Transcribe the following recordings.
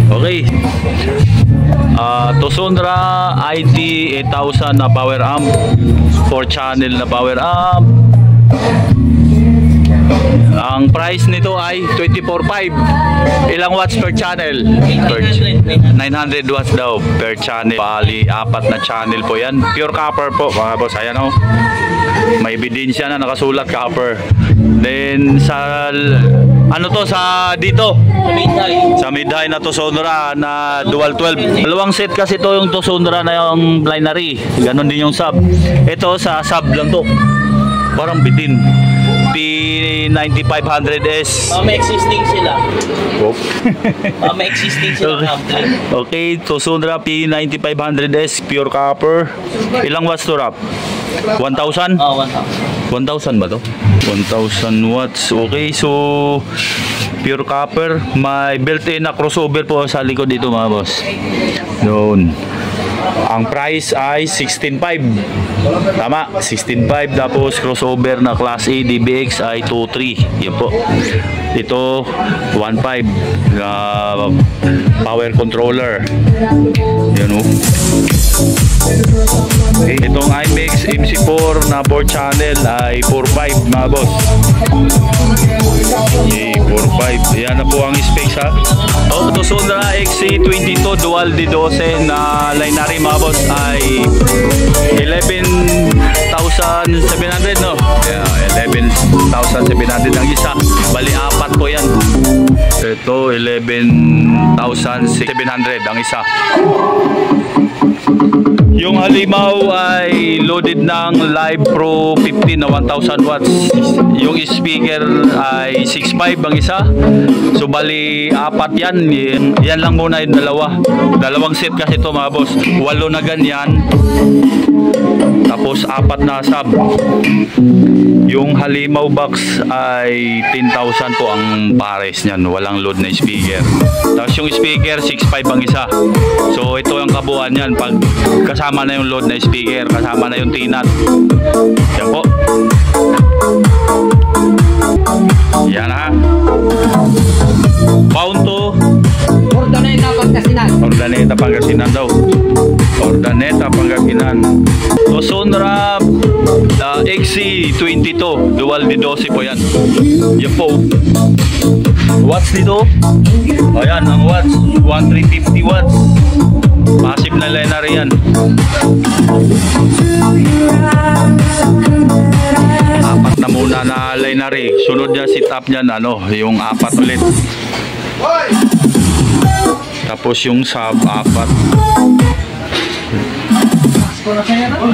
Okay. Tosundra IT 8000 na power amp, 4 channel na power amp. Ang price nito ay 24.5. Ilang watts per channel? 900 watts daw per channel. Bali, 4 na channel po yan. Pure copper po mga boss. Ayan o. May ebidensya na nakasulat copper. Then sa ano to sa dito? Sa mid-high na Tosundra na dual 12. Dalawang set kasi to yung Tosundra na yung binary. Ganon din yung sub. Ito sa sub lang to. Parang bitin. P9500S. May existing sila. Oh. May existing sila. Okay, Tosundra P9500S pure copper. Ilang watts to rap? 1,000? 1,000 ba to? 1,000 watts. Okay, so pure copper. May built-in na crossover po sa likod dito mga boss. Doon. Ang price ay 16.5. Tama, 16.5. Tapos crossover na class A DBX ay 2.3. Yan po. Ito 1.5 power controller. Yan o. Okay. Itong IMAX MC4 na 4 channel ay 4.5 mga boss. Okay, 4.5. Yan na po ang specs ha. Tosundra XC22 dual D12 na binary mga boss ay 11,700 no? Yeah, 11,700 ang isa. Bali 4 po yan. Ito 11,700 ang isa. Yung halimaw ay loaded ng Live Pro 15 na 1,000 watts. Yung speaker ay 6.5 ang isa. So bali 4 yan. Yan lang muna yung dalawa. Dalawang set kasi ito mga boss. 8 na ganyan. Tapos 4 na sub. Yung halimaw box ay 10,000 po ang pares niyan. Walang load na speaker. Tapos yung speaker 6.5 ang isa. So ito yung kabuuan niyan. Pag kasama na yung load na speaker, kasama na yung tinat. Yan po. Yan ha. Bound to Urdaneta, Pangasinan. Urdaneta, Pangasinan daw. Urdaneta, Pangasinan. Tosundra XC22 dual D12 po yan. Yan po. Watts dito? Ayan, ang watts 1350 watts. Massive na linear yan. 4 na muna na linear. Sunod niya setup niyan ano, yung 4 ulit. Tapos yung sub 4.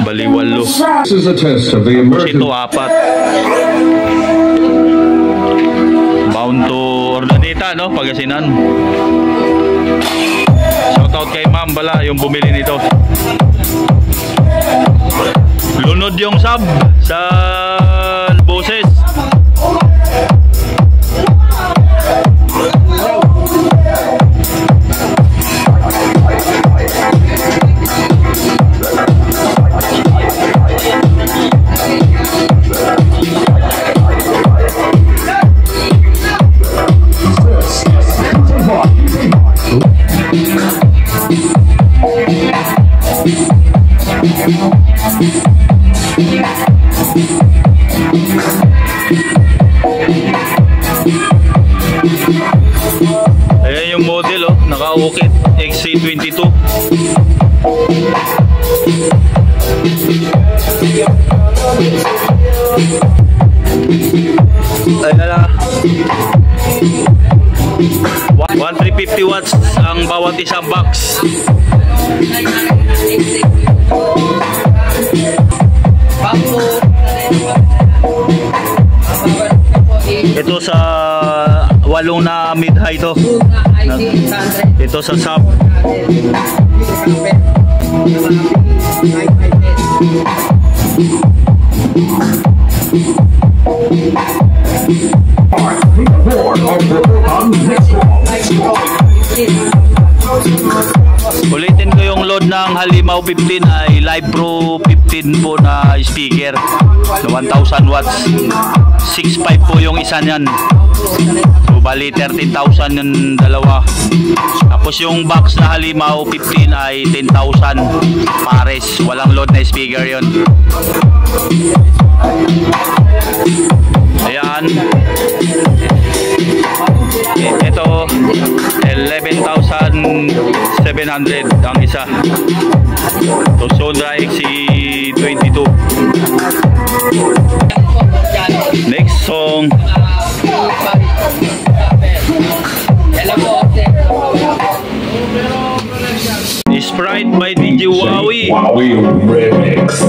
Bali 8. Tapos ito 4. Bound to Urdaneta no, Pangasinan. Shoutout kay Ma'am Bala yung bumili nito. Lunod yung sub sa boses. Ayan yung model oh, naka-ukit XC22. Ay na 1350 watts ang bawat isang box. Ito sa 8 na mid-high to. Ito sa sub. Ulitin ko yung load ng Halimaw 15 ay Live Pro 15 po na speaker na 1,000 watts. 6.5 po yung isa niyan. So bali 13,000 yung dalawa. Tapos Tapos yung box na halimaw 15 ay 10,000 pares. Walang load na speaker yon. Ayan. Ito 11,700 ang isa. Tosondra XC22. Next song. Sprite by DJ Wowie. Wowie Remix.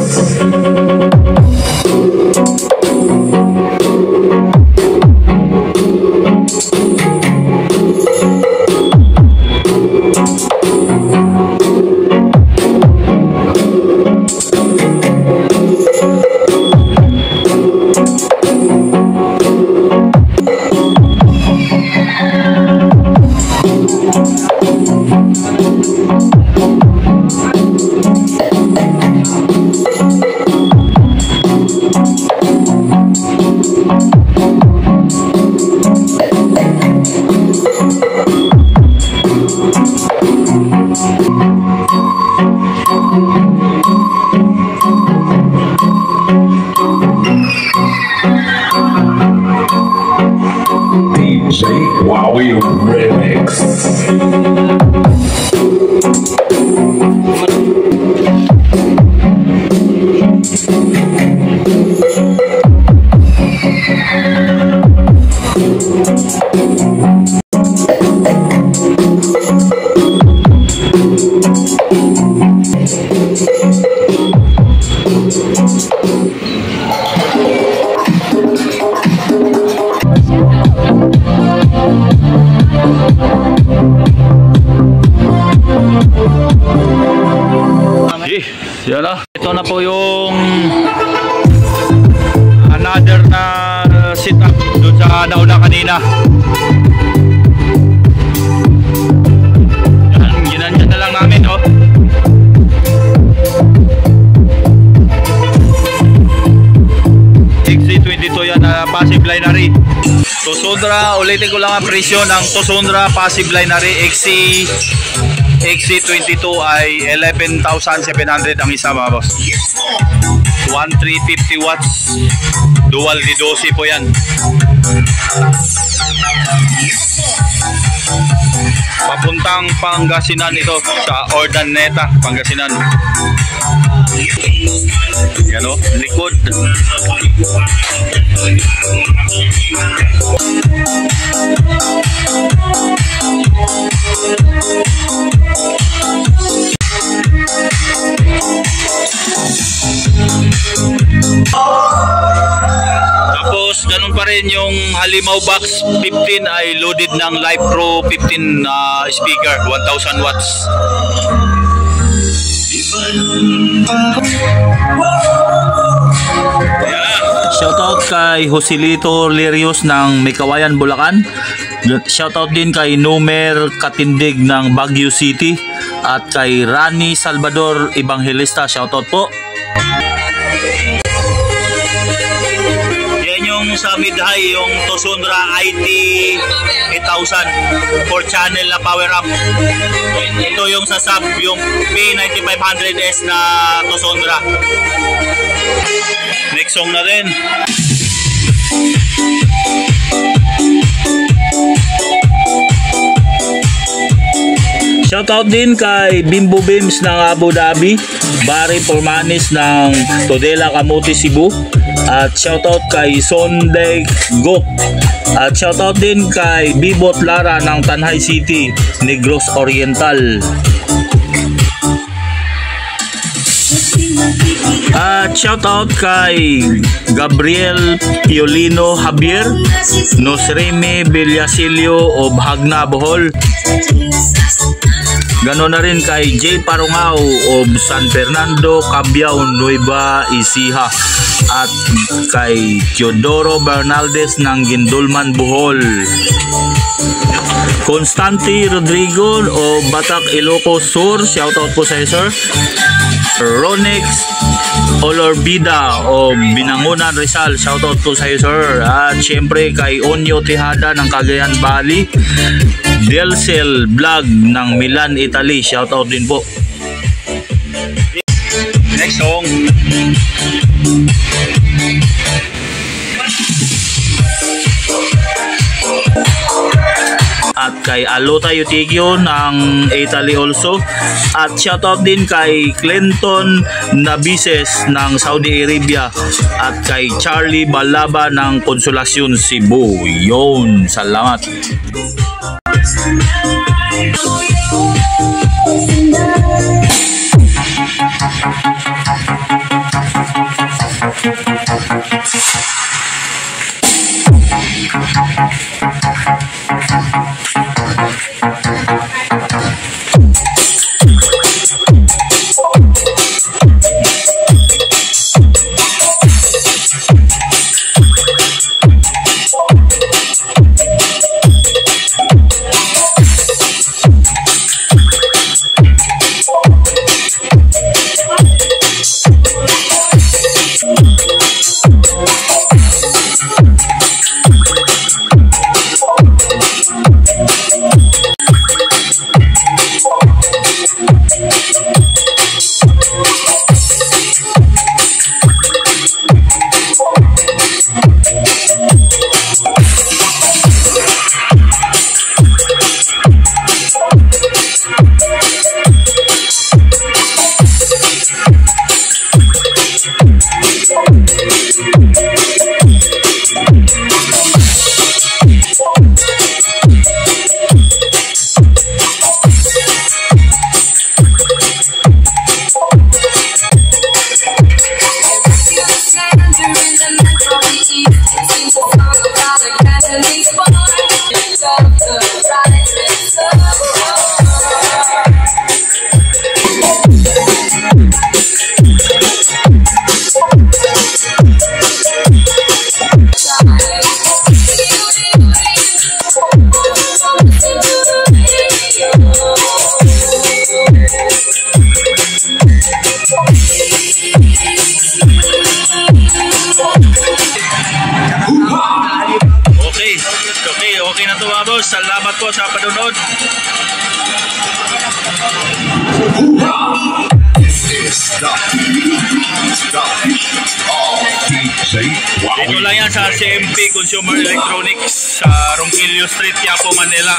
DJ Wowie Remix. Yan na. Ito na po yung another na setup doon sa nauna kanina. Yan, ginandyan na lang namin, oh. XC22 yan na passive binary. Tosondra, ulitin ko lang ang presyo ng Tosondra passive binary XC22 ay 11,700 ang isa, mga boss. 1350 watts. Dual D12 po yan. Papuntang Pangasinan ito sa Ordaneta, Pangasinan. Yan o, likod. Tapos ganun pa rin yung halimaw box 15 ay loaded ng Live Pro 15 speaker 1000 watts. Shoutout kay Joselito Lirios ng Mekawayan, Bulacan. Shoutout din kay Numer Katindig ng Baguio City at kay Rani Salvador Evangelista. Shoutout po. Yan yung sa mid-high, yung Tosondra IT 8000 4 channel na power up. Ito yung sa sub, yung P9500S na Tosondra. Next song na rin. Shoutout din kay Bimbo Bims ng Abu Dhabi, Barry Formanis ng Todela Camotes, Cebu, at shoutout kay Sonday Gok, at shoutout din kay Bibot Lara ng Tanhay City, Negros Oriental. At shoutout kay Gabriel Piolino Javier, Nosreme Villasilio of Hagna, Bohol. Ganon na rin kay J. Parungao of San Fernando, Cabiao, Nueva Ecija, at kay Teodoro Bernaldez ng Gindulman, Bohol. Constante Rodrigo o Batak, Ilocos Sur, shoutout po sa sir. Ronix Olorbida o Binangunan Rizal, shoutout po sa iyo sir. At syempre kay Onyo Tejada ng Cagayan Valley, Delcel Vlog ng Milan, Italy, shoutout din po. Next song. At kay Alota Yutigyo ng Italy also. At shoutout din kay Clinton Nabises ng Saudi Arabia. At kay Charlie Balaba ng Consolacion, Cebu. Yun, salamat. Okay na to mga boss. Salamat po sa panonood. Dito lang yan sa CMP Consumer Electronics sa Ronquillo Street, Quiapo, Manila.